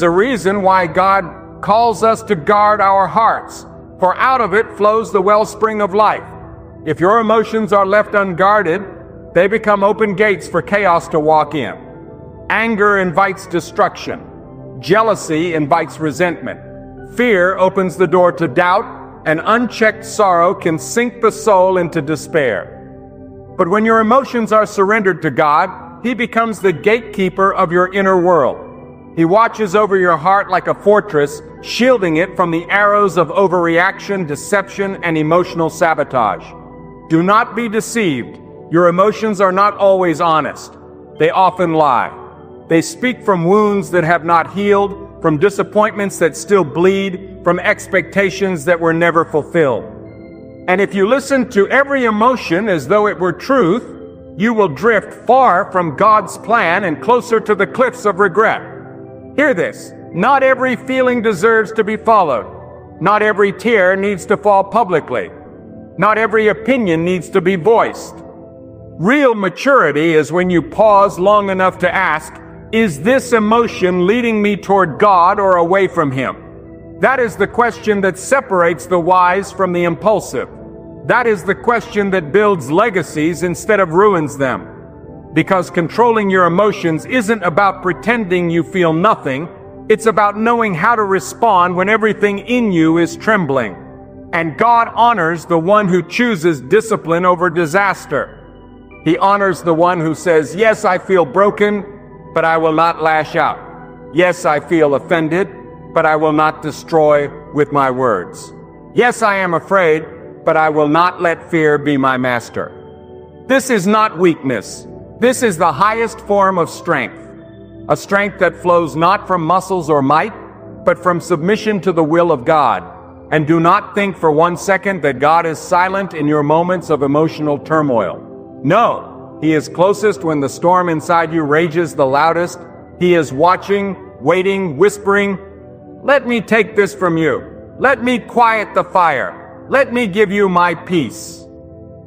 There's a reason why God calls us to guard our hearts, for out of it flows the wellspring of life. If your emotions are left unguarded, they become open gates for chaos to walk in. Anger invites destruction. Jealousy invites resentment. Fear opens the door to doubt, and unchecked sorrow can sink the soul into despair. But when your emotions are surrendered to God, He becomes the gatekeeper of your inner world. He watches over your heart like a fortress, shielding it from the arrows of overreaction, deception, and emotional sabotage. Do not be deceived. Your emotions are not always honest. They often lie. They speak from wounds that have not healed, from disappointments that still bleed, from expectations that were never fulfilled. And if you listen to every emotion as though it were truth, you will drift far from God's plan and closer to the cliffs of regret. Hear this. Not every feeling deserves to be followed. Not every tear needs to fall publicly. Not every opinion needs to be voiced. Real maturity is when you pause long enough to ask, is this emotion leading me toward God or away from Him? That is the question that separates the wise from the impulsive. That is the question that builds legacies instead of ruins them. Because controlling your emotions isn't about pretending you feel nothing. It's about knowing how to respond when everything in you is trembling. And God honors the one who chooses discipline over disaster. He honors the one who says, yes, I feel broken, but I will not lash out. Yes, I feel offended, but I will not destroy with my words. Yes, I am afraid, but I will not let fear be my master. This is not weakness. This is the highest form of strength, a strength that flows not from muscles or might, but from submission to the will of God. And do not think for 1 second that God is silent in your moments of emotional turmoil. No, He is closest when the storm inside you rages the loudest. He is watching, waiting, whispering, let me take this from you. Let me quiet the fire. Let me give you my peace.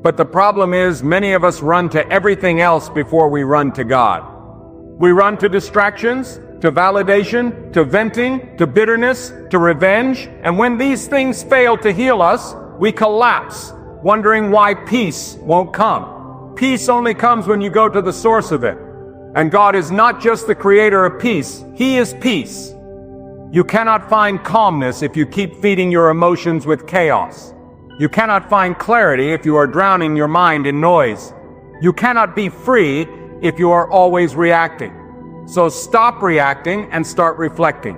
But the problem is, many of us run to everything else before we run to God. We run to distractions, to validation, to venting, to bitterness, to revenge, and when these things fail to heal us, we collapse, wondering why peace won't come. Peace only comes when you go to the source of it. And God is not just the creator of peace, He is peace. You cannot find calmness if you keep feeding your emotions with chaos. You cannot find clarity if you are drowning your mind in noise. You cannot be free if you are always reacting. So stop reacting and start reflecting.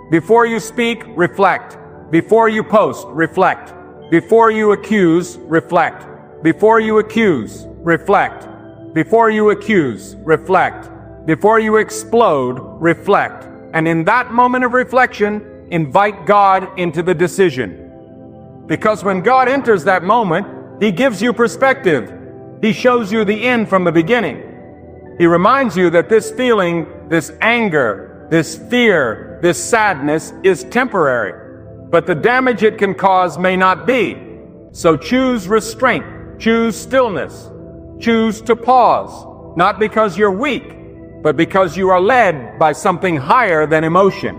Before you speak, reflect. Before you post, reflect. Before you accuse, reflect. Before you accuse, reflect. Before you accuse, reflect. Before you explode, reflect. And in that moment of reflection, invite God into the decision. Because when God enters that moment, He gives you perspective. He shows you the end from the beginning. He reminds you that this feeling, this anger, this fear, this sadness is temporary. But the damage it can cause may not be. So choose restraint, choose stillness, choose to pause, not because you're weak, but because you are led by something higher than emotion.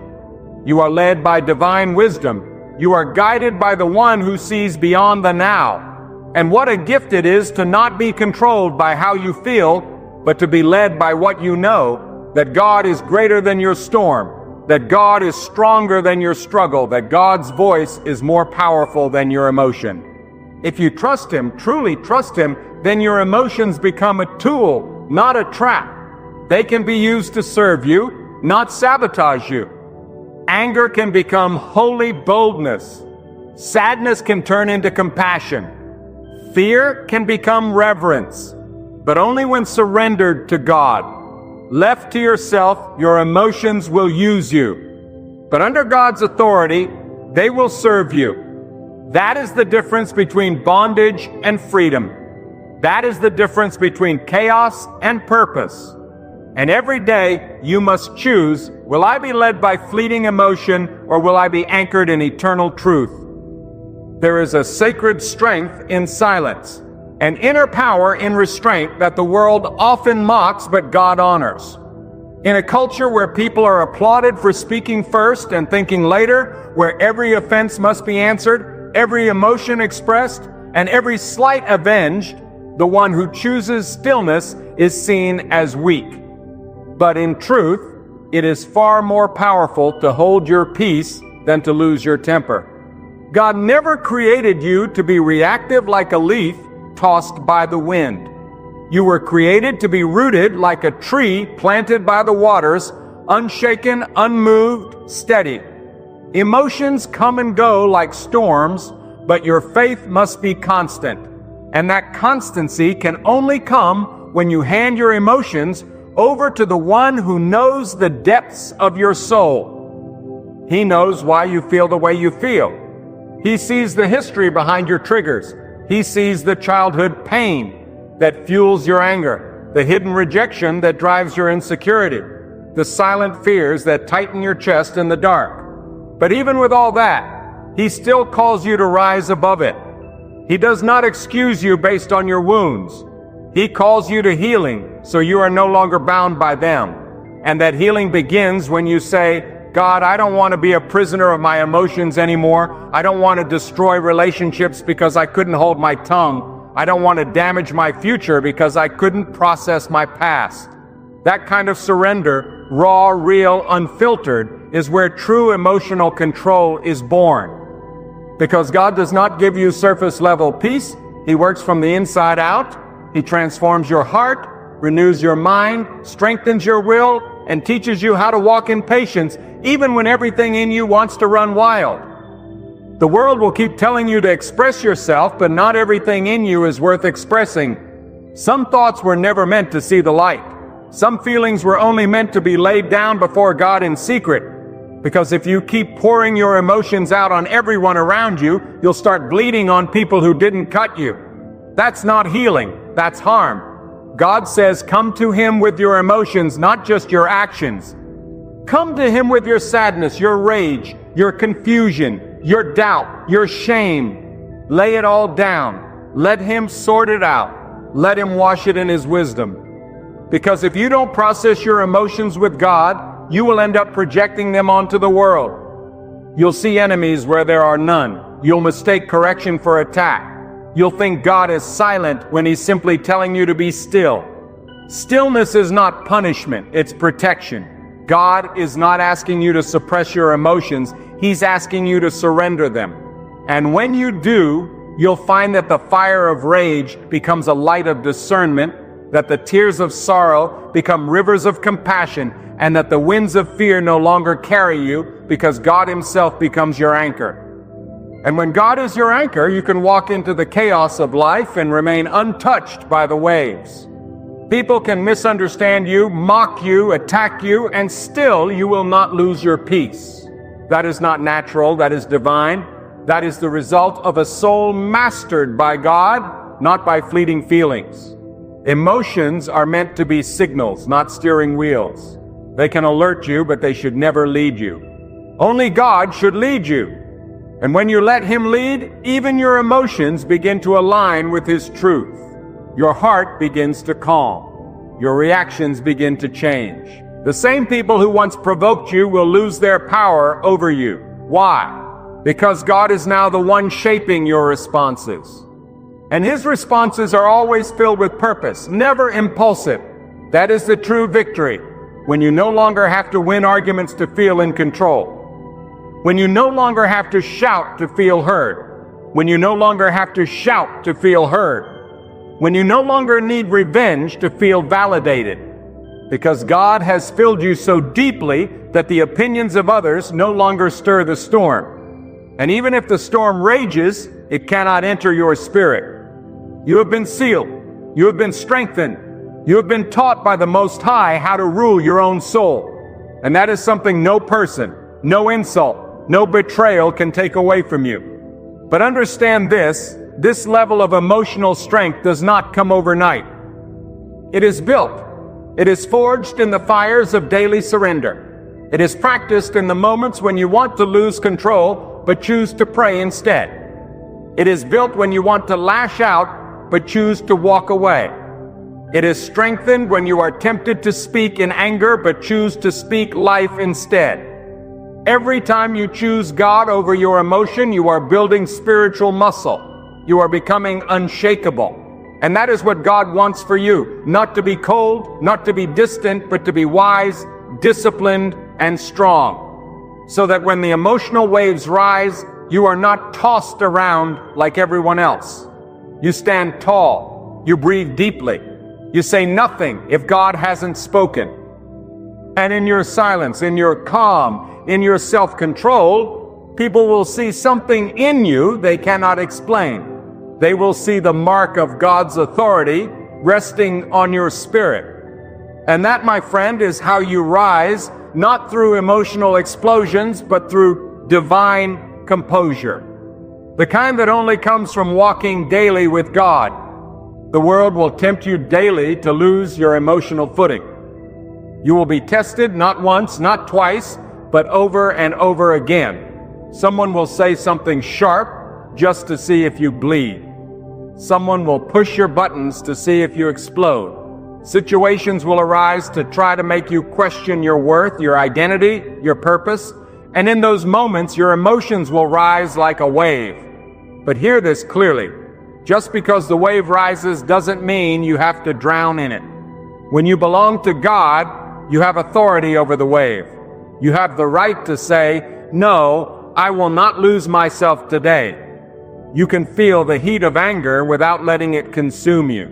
You are led by divine wisdom. You are guided by the one who sees beyond the now. And what a gift it is to not be controlled by how you feel, but to be led by what you know, that God is greater than your storm, that God is stronger than your struggle, that God's voice is more powerful than your emotion. If you trust Him, truly trust Him, then your emotions become a tool, not a trap. They can be used to serve you, not sabotage you. Anger can become holy boldness. Sadness can turn into compassion. Fear can become reverence, but only when surrendered to God. Left to yourself, your emotions will use you. But under God's authority, they will serve you. That is the difference between bondage and freedom. That is the difference between chaos and purpose. And every day you must choose, will I be led by fleeting emotion or will I be anchored in eternal truth? There is a sacred strength in silence, an inner power in restraint that the world often mocks but God honors. In a culture where people are applauded for speaking first and thinking later, where every offense must be answered, every emotion expressed, and every slight avenged, the one who chooses stillness is seen as weak. But in truth, it is far more powerful to hold your peace than to lose your temper. God never created you to be reactive like a leaf tossed by the wind. You were created to be rooted like a tree planted by the waters, unshaken, unmoved, steady. Emotions come and go like storms, but your faith must be constant. And that constancy can only come when you hand your emotions over to the one who knows the depths of your soul. He knows why you feel the way you feel. He sees the history behind your triggers. He sees the childhood pain that fuels your anger, the hidden rejection that drives your insecurity, the silent fears that tighten your chest in the dark. But even with all that, He still calls you to rise above it. He does not excuse you based on your wounds. He calls you to healing, so you are no longer bound by them. And that healing begins when you say, God, I don't want to be a prisoner of my emotions anymore. I don't want to destroy relationships because I couldn't hold my tongue. I don't want to damage my future because I couldn't process my past. That kind of surrender, raw, real, unfiltered, is where true emotional control is born. Because God does not give you surface level peace. He works from the inside out. He transforms your heart, renews your mind, strengthens your will, and teaches you how to walk in patience, even when everything in you wants to run wild. The world will keep telling you to express yourself, but not everything in you is worth expressing. Some thoughts were never meant to see the light. Some feelings were only meant to be laid down before God in secret. Because if you keep pouring your emotions out on everyone around you, you'll start bleeding on people who didn't cut you. That's not healing, that's harm. God says, come to Him with your emotions, not just your actions. Come to Him with your sadness, your rage, your confusion, your doubt, your shame. Lay it all down. Let Him sort it out. Let Him wash it in His wisdom. Because if you don't process your emotions with God, you will end up projecting them onto the world. You'll see enemies where there are none. You'll mistake correction for attack. You'll think God is silent when He's simply telling you to be still. Stillness is not punishment, it's protection. God is not asking you to suppress your emotions, He's asking you to surrender them. And when you do, you'll find that the fire of rage becomes a light of discernment, that the tears of sorrow become rivers of compassion, and that the winds of fear no longer carry you because God Himself becomes your anchor. And when God is your anchor, you can walk into the chaos of life and remain untouched by the waves. People can misunderstand you, mock you, attack you, and still you will not lose your peace. That is not natural, that is divine. That is the result of a soul mastered by God, not by fleeting feelings. Emotions are meant to be signals, not steering wheels. They can alert you, but they should never lead you. Only God should lead you. And when you let Him lead, even your emotions begin to align with His truth. Your heart begins to calm. Your reactions begin to change. The same people who once provoked you will lose their power over you. Why? Because God is now the one shaping your responses. And His responses are always filled with purpose, never impulsive. That is the true victory, when you no longer have to win arguments to feel in control. When you no longer have to shout to feel heard. When you no longer have to shout to feel heard. When you no longer need revenge to feel validated. Because God has filled you so deeply that the opinions of others no longer stir the storm. And even if the storm rages, it cannot enter your spirit. You have been sealed. You have been strengthened. You have been taught by the Most High how to rule your own soul. And that is something no person, no insult, no betrayal can take away from you. But understand this level of emotional strength does not come overnight. It is built. It is forged in the fires of daily surrender. It is practiced in the moments when you want to lose control, but choose to pray instead. It is built when you want to lash out, but choose to walk away. It is strengthened when you are tempted to speak in anger but choose to speak life instead. Every time you choose God over your emotion, you are building spiritual muscle. You are becoming unshakable. And that is what God wants for you. Not to be cold, not to be distant, but to be wise, disciplined, and strong. So that when the emotional waves rise, you are not tossed around like everyone else. You stand tall. You breathe deeply. You say nothing if God hasn't spoken. And in your silence, in your calm, in your self-control, people will see something in you they cannot explain. They will see the mark of God's authority resting on your spirit. And that, my friend, is how you rise, not through emotional explosions, but through divine composure. The kind that only comes from walking daily with God. The world will tempt you daily to lose your emotional footing. You will be tested not once, not twice, but over and over again. Someone will say something sharp just to see if you bleed. Someone will push your buttons to see if you explode. Situations will arise to try to make you question your worth, your identity, your purpose. And in those moments, your emotions will rise like a wave. But hear this clearly. Just because the wave rises doesn't mean you have to drown in it. When you belong to God, you have authority over the wave. You have the right to say, no, I will not lose myself today. You can feel the heat of anger without letting it consume you.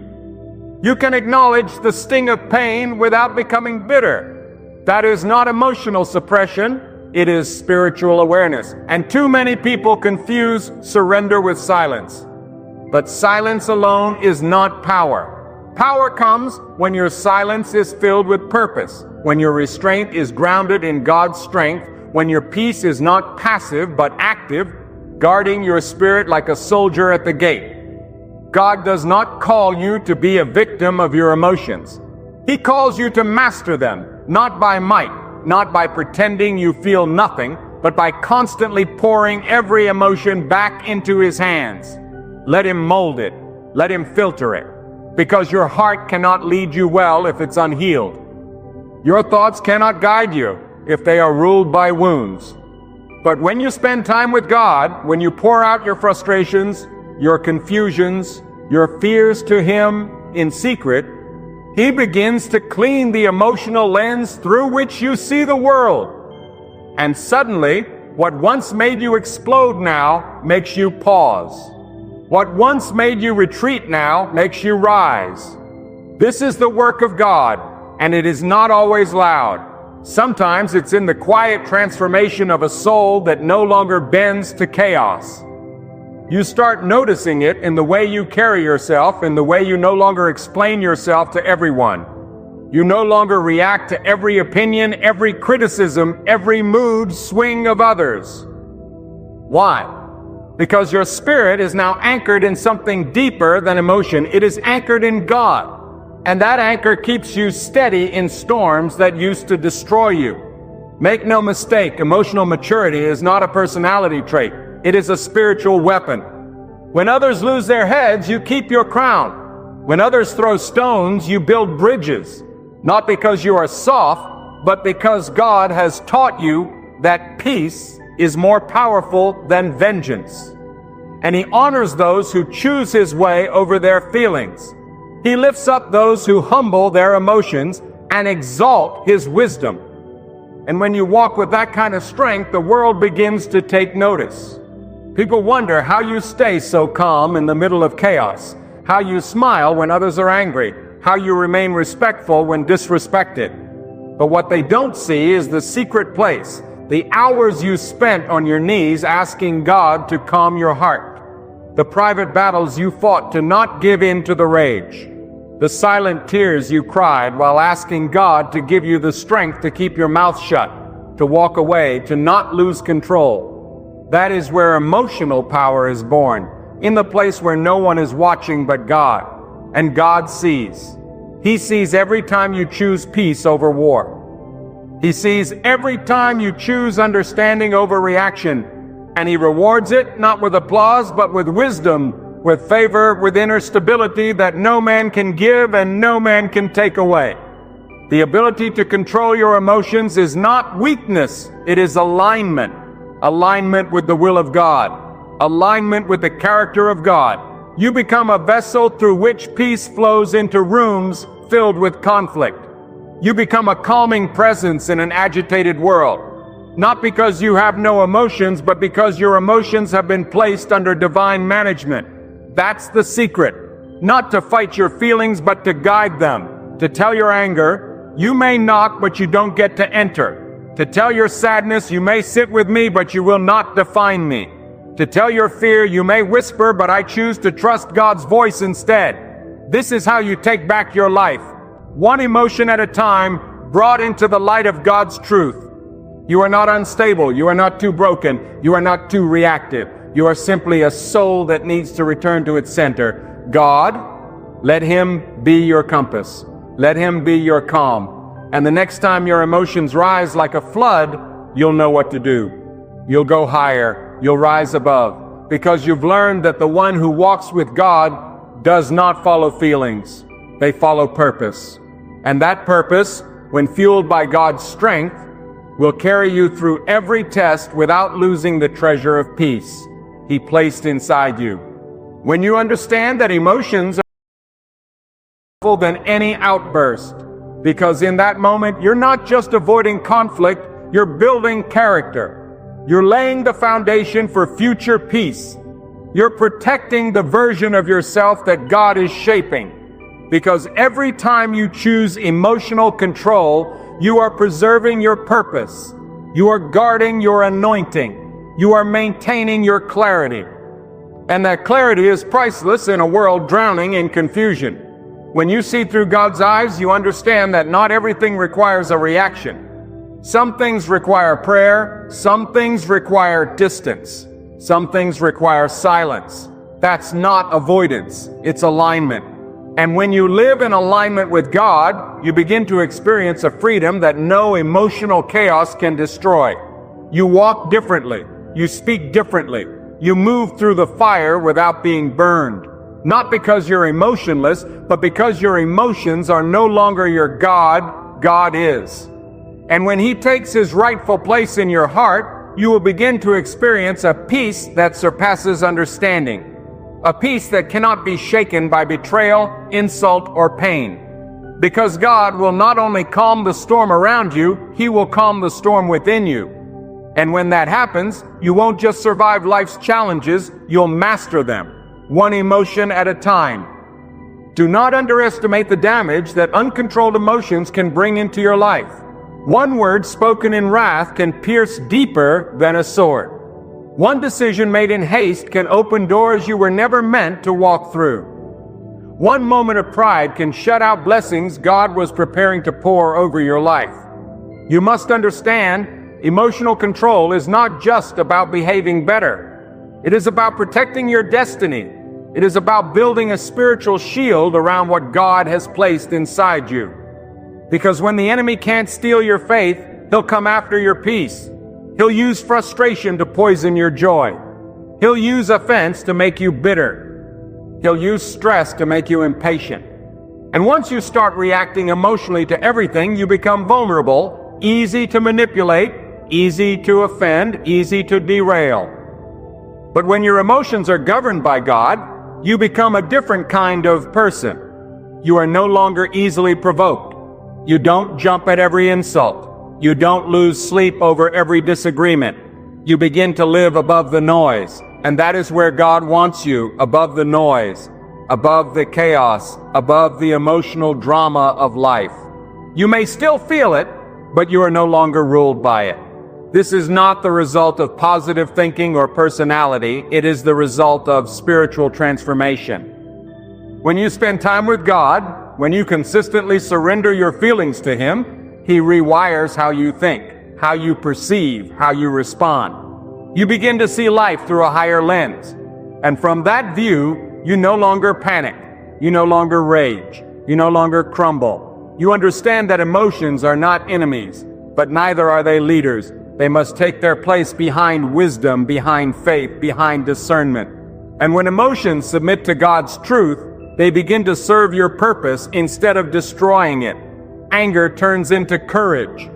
You can acknowledge the sting of pain without becoming bitter. That is not emotional suppression. It is spiritual awareness. And too many people confuse surrender with silence. But silence alone is not power. Power comes when your silence is filled with purpose, when your restraint is grounded in God's strength, when your peace is not passive but active, guarding your spirit like a soldier at the gate. God does not call you to be a victim of your emotions. He calls you to master them, not by might, not by pretending you feel nothing, but by constantly pouring every emotion back into His hands. Let Him mold it. Let Him filter it. Because your heart cannot lead you well if it's unhealed. Your thoughts cannot guide you if they are ruled by wounds. But when you spend time with God, when you pour out your frustrations, your confusions, your fears to Him in secret, He begins to clean the emotional lens through which you see the world. And suddenly, what once made you explode now makes you pause. What once made you retreat now makes you rise. This is the work of God, and it is not always loud. Sometimes it's in the quiet transformation of a soul that no longer bends to chaos. You start noticing it in the way you carry yourself, in the way you no longer explain yourself to everyone. You no longer react to every opinion, every criticism, every mood swing of others. Why? Because your spirit is now anchored in something deeper than emotion. It is anchored in God. And that anchor keeps you steady in storms that used to destroy you. Make no mistake, emotional maturity is not a personality trait. It is a spiritual weapon. When others lose their heads, you keep your crown. When others throw stones, you build bridges. Not because you are soft, but because God has taught you that peace is more powerful than vengeance. And He honors those who choose His way over their feelings. He lifts up those who humble their emotions and exalt His wisdom. And when you walk with that kind of strength, the world begins to take notice. People wonder how you stay so calm in the middle of chaos, how you smile when others are angry, how you remain respectful when disrespected. But what they don't see is the secret place, the hours you spent on your knees asking God to calm your heart. The private battles you fought to not give in to the rage. The silent tears you cried while asking God to give you the strength to keep your mouth shut, to walk away, to not lose control. That is where emotional power is born, in the place where no one is watching but God. And God sees. He sees every time you choose peace over war. He sees every time you choose understanding over reaction. And He rewards it not with applause, but with wisdom with favor, with inner stability that no man can give and no man can take away. The ability to control your emotions is not weakness, it is alignment. Alignment with the will of God. Alignment with the character of God. You become a vessel through which peace flows into rooms filled with conflict. You become a calming presence in an agitated world. Not because you have no emotions, but because your emotions have been placed under divine management. That's the secret. Not to fight your feelings, but to guide them. To tell your anger, you may knock, but you don't get to enter. To tell your sadness, you may sit with me, but you will not define me. To tell your fear, you may whisper, but I choose to trust God's voice instead. This is how you take back your life. One emotion at a time, brought into the light of God's truth. You are not unstable. You are not too broken. You are not too reactive. You are simply a soul that needs to return to its center. God, let Him be your compass. Let Him be your calm. And the next time your emotions rise like a flood, you'll know what to do. You'll go higher. You'll rise above. Because you've learned that the one who walks with God does not follow feelings. They follow purpose. And that purpose, when fueled by God's strength, will carry you through every test without losing the treasure of peace He placed inside you. When you understand that emotions are more powerful than any outburst, because in that moment you're not just avoiding conflict, you're building character. You're laying the foundation for future peace. You're protecting the version of yourself that God is shaping. Because every time you choose emotional control, you are preserving your purpose. You are guarding your anointing. You are maintaining your clarity. And that clarity is priceless in a world drowning in confusion. When you see through God's eyes, you understand that not everything requires a reaction. Some things require prayer. Some things require distance. Some things require silence. That's not avoidance. It's alignment. And when you live in alignment with God, you begin to experience a freedom that no emotional chaos can destroy. You walk differently. You speak differently. You move through the fire without being burned. Not because you're emotionless, but because your emotions are no longer your God. God is. And when He takes His rightful place in your heart, you will begin to experience a peace that surpasses understanding. A peace that cannot be shaken by betrayal, insult, or pain. Because God will not only calm the storm around you, He will calm the storm within you. And when that happens, you won't just survive life's challenges, you'll master them, one emotion at a time. Do not underestimate the damage that uncontrolled emotions can bring into your life. One word spoken in wrath can pierce deeper than a sword. One decision made in haste can open doors you were never meant to walk through. One moment of pride can shut out blessings God was preparing to pour over your life. You must understand, emotional control is not just about behaving better. It is about protecting your destiny. It is about building a spiritual shield around what God has placed inside you. Because when the enemy can't steal your faith, he'll come after your peace. He'll use frustration to poison your joy. He'll use offense to make you bitter. He'll use stress to make you impatient. And once you start reacting emotionally to everything, you become vulnerable, easy to manipulate, easy to offend, easy to derail. But when your emotions are governed by God, you become a different kind of person. You are no longer easily provoked. You don't jump at every insult. You don't lose sleep over every disagreement. You begin to live above the noise. And that is where God wants you, above the noise, above the chaos, above the emotional drama of life. You may still feel it, but you are no longer ruled by it. This is not the result of positive thinking or personality. It is the result of spiritual transformation. When you spend time with God, when you consistently surrender your feelings to Him, He rewires how you think, how you perceive, how you respond. You begin to see life through a higher lens. And from that view, you no longer panic. You no longer rage. You no longer crumble. You understand that emotions are not enemies, but neither are they leaders. They must take their place behind wisdom, behind faith, behind discernment. And when emotions submit to God's truth, they begin to serve your purpose instead of destroying it. Anger turns into courage.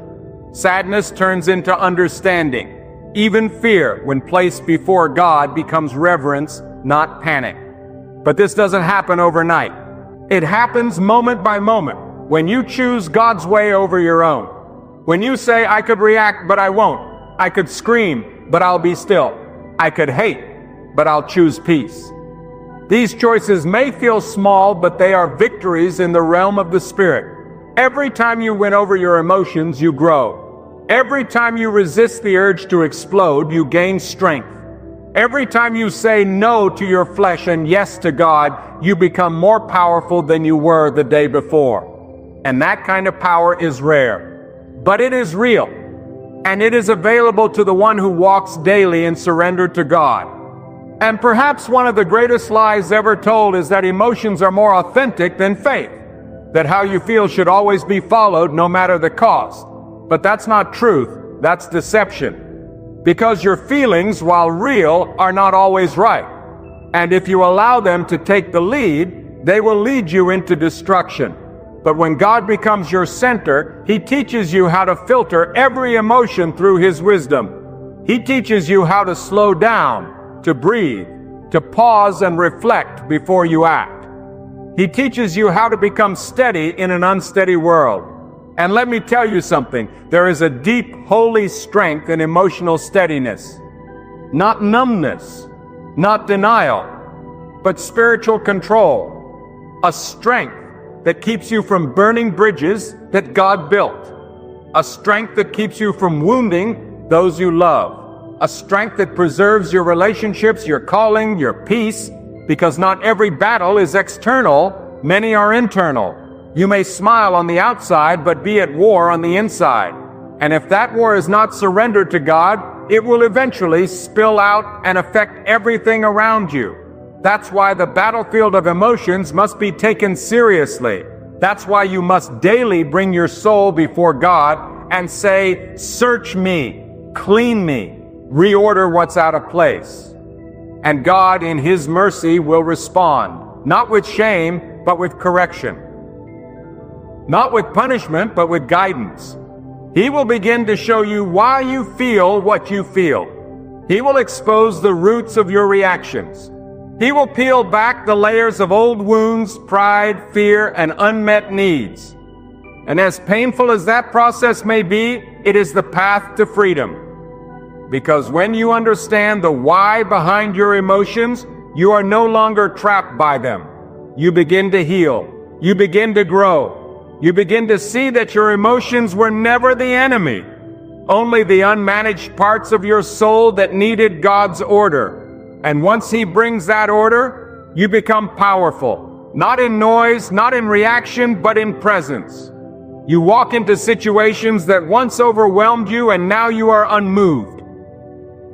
Sadness turns into understanding. Even fear, when placed before God, becomes reverence, not panic. But this doesn't happen overnight. It happens moment by moment, when you choose God's way over your own. When you say, I could react, but I won't. I could scream, but I'll be still. I could hate, but I'll choose peace. These choices may feel small, but they are victories in the realm of the Spirit. Every time you win over your emotions, you grow. Every time you resist the urge to explode, you gain strength. Every time you say no to your flesh and yes to God, you become more powerful than you were the day before. And that kind of power is rare. But it is real. And it is available to the one who walks daily in surrender to God. And perhaps one of the greatest lies ever told is that emotions are more authentic than faith. That how you feel should always be followed no matter the cost. But that's not truth, that's deception. Because your feelings, while real, are not always right. And if you allow them to take the lead, they will lead you into destruction. But when God becomes your center, He teaches you how to filter every emotion through His wisdom. He teaches you how to slow down, to breathe, to pause and reflect before you act. He teaches you how to become steady in an unsteady world. And let me tell you something, there is a deep, holy strength in emotional steadiness. Not numbness, not denial, but spiritual control. A strength that keeps you from burning bridges that God built. A strength that keeps you from wounding those you love. A strength that preserves your relationships, your calling, your peace, because not every battle is external, many are internal. You may smile on the outside, but be at war on the inside. And if that war is not surrendered to God, it will eventually spill out and affect everything around you. That's why the battlefield of emotions must be taken seriously. That's why you must daily bring your soul before God and say, search me, clean me, reorder what's out of place. And God, in His mercy, will respond, not with shame, but with correction. Not with punishment, but with guidance. He will begin to show you why you feel what you feel. He will expose the roots of your reactions. He will peel back the layers of old wounds, pride, fear, and unmet needs. And as painful as that process may be, it is the path to freedom. Because when you understand the why behind your emotions, you are no longer trapped by them. You begin to heal. You begin to grow. You begin to see that your emotions were never the enemy, only the unmanaged parts of your soul that needed God's order. And once He brings that order, you become powerful. Not in noise, not in reaction, but in presence. You walk into situations that once overwhelmed you and now you are unmoved.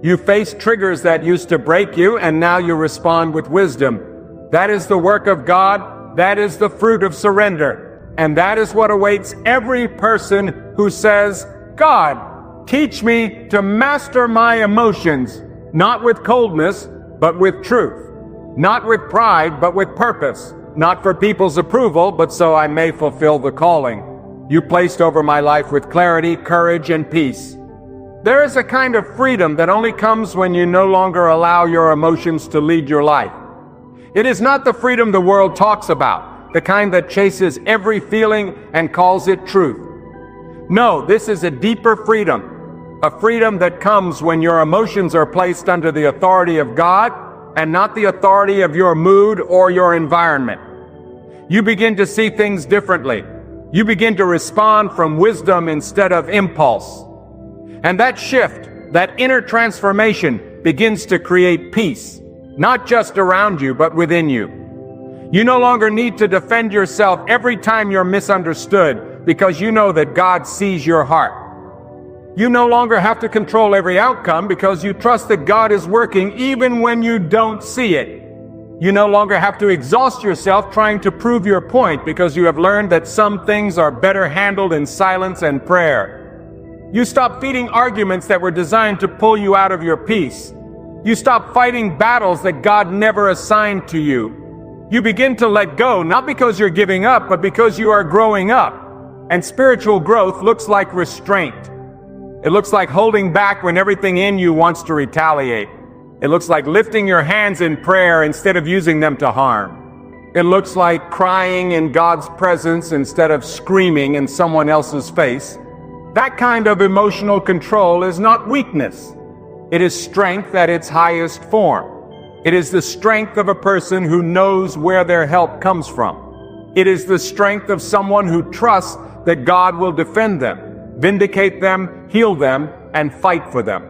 You face triggers that used to break you and now you respond with wisdom. That is the work of God. That is the fruit of surrender. And that is what awaits every person who says, God, teach me to master my emotions, not with coldness, but with truth. Not with pride, but with purpose. Not for people's approval, but so I may fulfill the calling You placed over my life with clarity, courage, and peace. There is a kind of freedom that only comes when you no longer allow your emotions to lead your life. It is not the freedom the world talks about, the kind that chases every feeling and calls it truth. No, this is a deeper freedom. A freedom that comes when your emotions are placed under the authority of God and not the authority of your mood or your environment. You begin to see things differently. You begin to respond from wisdom instead of impulse. And that shift, that inner transformation, begins to create peace, not just around you, but within you. You no longer need to defend yourself every time you're misunderstood because you know that God sees your heart. You no longer have to control every outcome because you trust that God is working even when you don't see it. You no longer have to exhaust yourself trying to prove your point because you have learned that some things are better handled in silence and prayer. You stop feeding arguments that were designed to pull you out of your peace. You stop fighting battles that God never assigned to you. You begin to let go, not because you're giving up, but because you are growing up. And spiritual growth looks like restraint. It looks like holding back when everything in you wants to retaliate. It looks like lifting your hands in prayer instead of using them to harm. It looks like crying in God's presence instead of screaming in someone else's face. That kind of emotional control is not weakness. It is strength at its highest form. It is the strength of a person who knows where their help comes from. It is the strength of someone who trusts that God will defend them, vindicate them, heal them, and fight for them.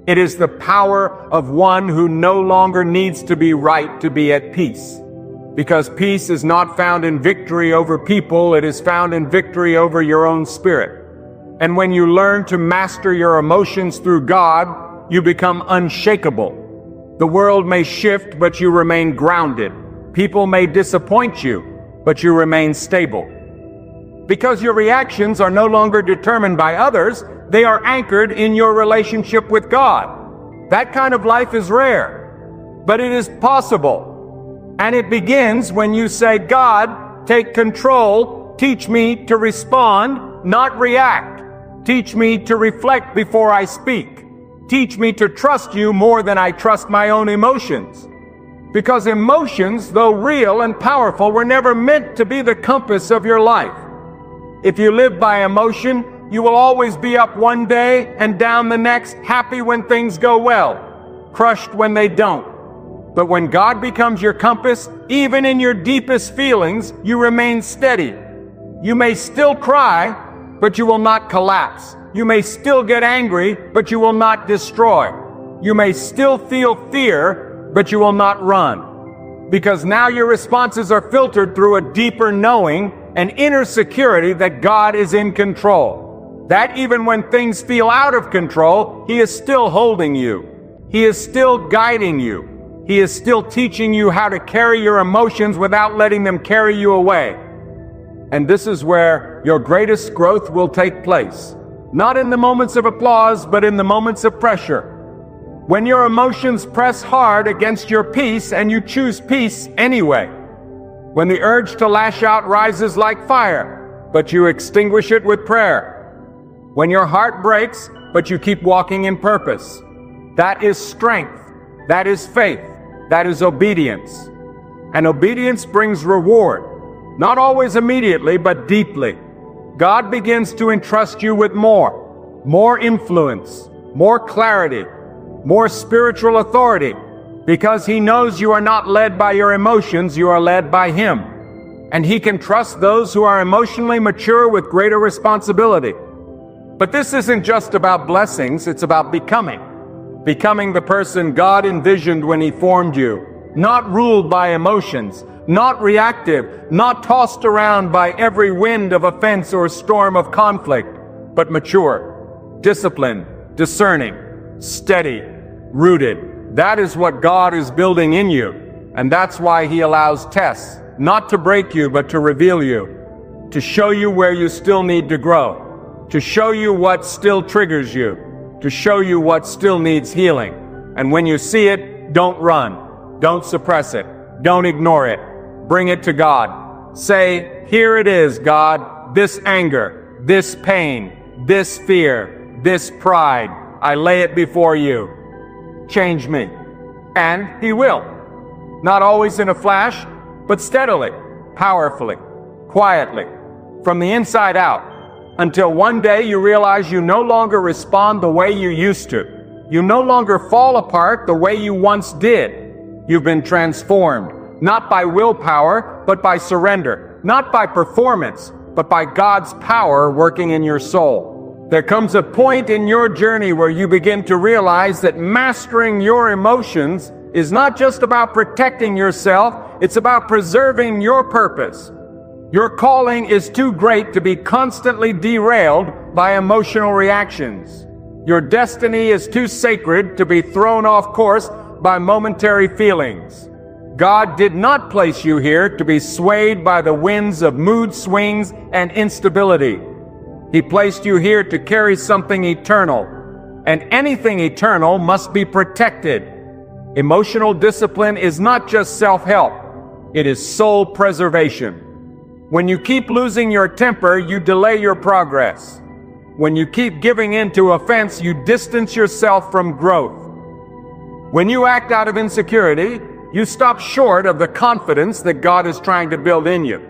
It is the power of one who no longer needs to be right to be at peace. Because peace is not found in victory over people, it is found in victory over your own spirit. And when you learn to master your emotions through God, you become unshakable. The world may shift, but you remain grounded. People may disappoint you, but you remain stable. Because your reactions are no longer determined by others, they are anchored in your relationship with God. That kind of life is rare, but it is possible. And it begins when you say, God, take control, teach me to respond, not react. Teach me to reflect before I speak. Teach me to trust you more than I trust my own emotions. Because emotions, though real and powerful, were never meant to be the compass of your life. If you live by emotion, you will always be up one day and down the next, happy when things go well, crushed when they don't. But when God becomes your compass, even in your deepest feelings, you remain steady. You may still cry, but you will not collapse. You may still get angry, but you will not destroy. You may still feel fear, but you will not run. Because now your responses are filtered through a deeper knowing, an inner security that God is in control. That even when things feel out of control, He is still holding you. He is still guiding you. He is still teaching you how to carry your emotions without letting them carry you away. And this is where your greatest growth will take place. Not in the moments of applause, but in the moments of pressure. When your emotions press hard against your peace and you choose peace anyway. When the urge to lash out rises like fire, but you extinguish it with prayer. When your heart breaks, but you keep walking in purpose. That is strength. That is faith. That is obedience. And obedience brings reward. Not always immediately, but deeply. God begins to entrust you with more influence, more clarity, more spiritual authority, because He knows you are not led by your emotions, you are led by Him. And He can trust those who are emotionally mature with greater responsibility. But this isn't just about blessings, it's about becoming the person God envisioned when He formed you, not ruled by emotions, not reactive, not tossed around by every wind of offense or storm of conflict, but mature, disciplined, discerning, steady, rooted. That is what God is building in you. And that's why He allows tests, not to break you, but to reveal you, to show you where you still need to grow, to show you what still triggers you, to show you what still needs healing. And when you see it, don't run, don't suppress it, don't ignore it. Bring it to God. Say, here it is, God, this anger, this pain, this fear, this pride. I lay it before you. Change me. And He will. Not always in a flash, but steadily, powerfully, quietly, from the inside out, until one day you realize you no longer respond the way you used to. You no longer fall apart the way you once did. You've been transformed. Not by willpower, but by surrender. Not by performance, but by God's power working in your soul. There comes a point in your journey where you begin to realize that mastering your emotions is not just about protecting yourself, it's about preserving your purpose. Your calling is too great to be constantly derailed by emotional reactions. Your destiny is too sacred to be thrown off course by momentary feelings. God did not place you here to be swayed by the winds of mood swings and instability. He placed you here to carry something eternal, and anything eternal must be protected. Emotional discipline is not just self-help, it is soul preservation. When you keep losing your temper, you delay your progress. When you keep giving in to offense, you distance yourself from growth. When you act out of insecurity, you stop short of the confidence that God is trying to build in you.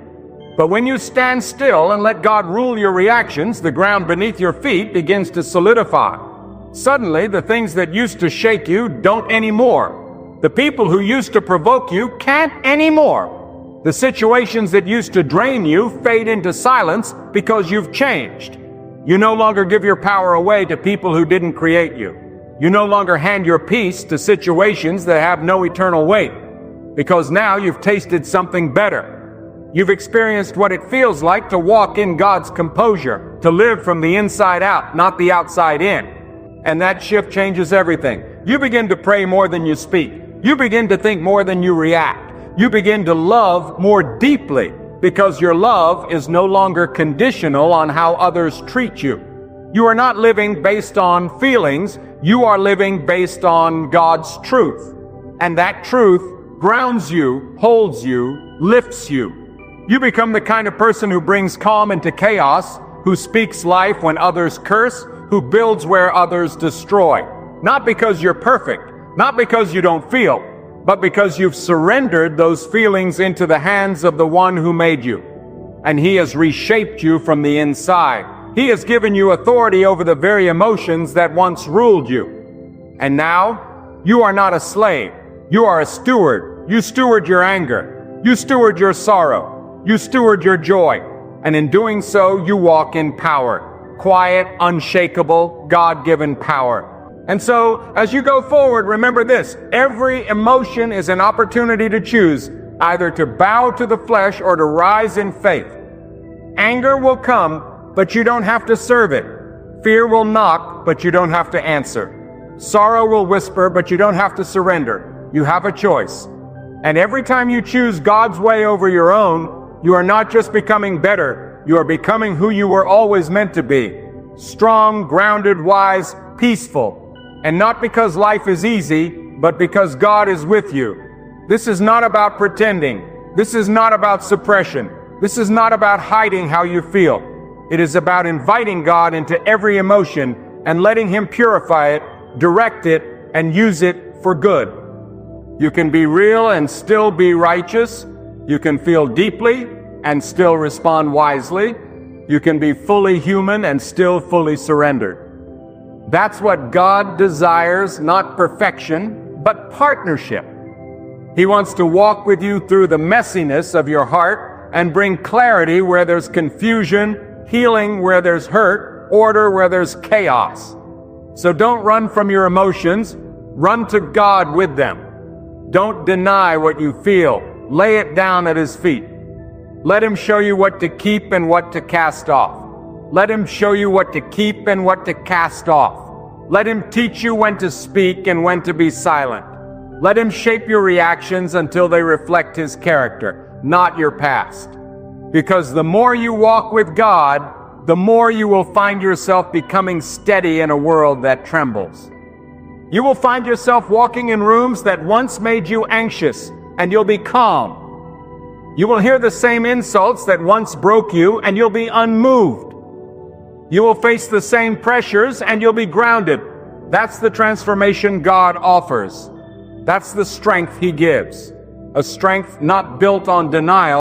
But when you stand still and let God rule your reactions, the ground beneath your feet begins to solidify. Suddenly, the things that used to shake you don't anymore. The people who used to provoke you can't anymore. The situations that used to drain you fade into silence because you've changed. You no longer give your power away to people who didn't create you. You no longer hand your peace to situations that have no eternal weight, because now you've tasted something better. You've experienced what it feels like to walk in God's composure, to live from the inside out, not the outside in. And that shift changes everything. You begin to pray more than you speak. You begin to think more than you react. You begin to love more deeply, because your love is no longer conditional on how others treat you. You are not living based on feelings. You are living based on God's truth. And that truth grounds you, holds you, lifts you. You become the kind of person who brings calm into chaos, who speaks life when others curse, who builds where others destroy. Not because you're perfect, not because you don't feel, but because you've surrendered those feelings into the hands of the one who made you. And he has reshaped you from the inside. He has given you authority over the very emotions that once ruled you. And now, you are not a slave. You are a steward. You steward your anger. You steward your sorrow. You steward your joy. And in doing so, you walk in power. Quiet, unshakable, God-given power. And so, as you go forward, remember this: every emotion is an opportunity to choose, either to bow to the flesh or to rise in faith. Anger will come, but you don't have to serve it. Fear will knock, but you don't have to answer. Sorrow will whisper, but you don't have to surrender. You have a choice. And every time you choose God's way over your own, you are not just becoming better, you are becoming who you were always meant to be. Strong, grounded, wise, peaceful. And not because life is easy, but because God is with you. This is not about pretending. This is not about suppression. This is not about hiding how you feel. It is about inviting God into every emotion and letting Him purify it, direct it, and use it for good. You can be real and still be righteous. You can feel deeply and still respond wisely. You can be fully human and still fully surrendered. That's what God desires, not perfection, but partnership. He wants to walk with you through the messiness of your heart and bring clarity where there's confusion, healing where there's hurt, order where there's chaos. So don't run from your emotions, run to God with them. Don't deny what you feel. Lay it down at His feet. Let Him show you what to keep and what to cast off. Let Him show you what to keep and what to cast off. Let Him teach you when to speak and when to be silent. Let Him shape your reactions until they reflect His character, not your past. Because the more you walk with God, the more you will find yourself becoming steady in a world that trembles. You will find yourself walking in rooms that once made you anxious, and you'll be calm. You will hear the same insults that once broke you, and you'll be unmoved. You will face the same pressures, and you'll be grounded. That's the transformation God offers. That's the strength He gives. A strength not built on denial,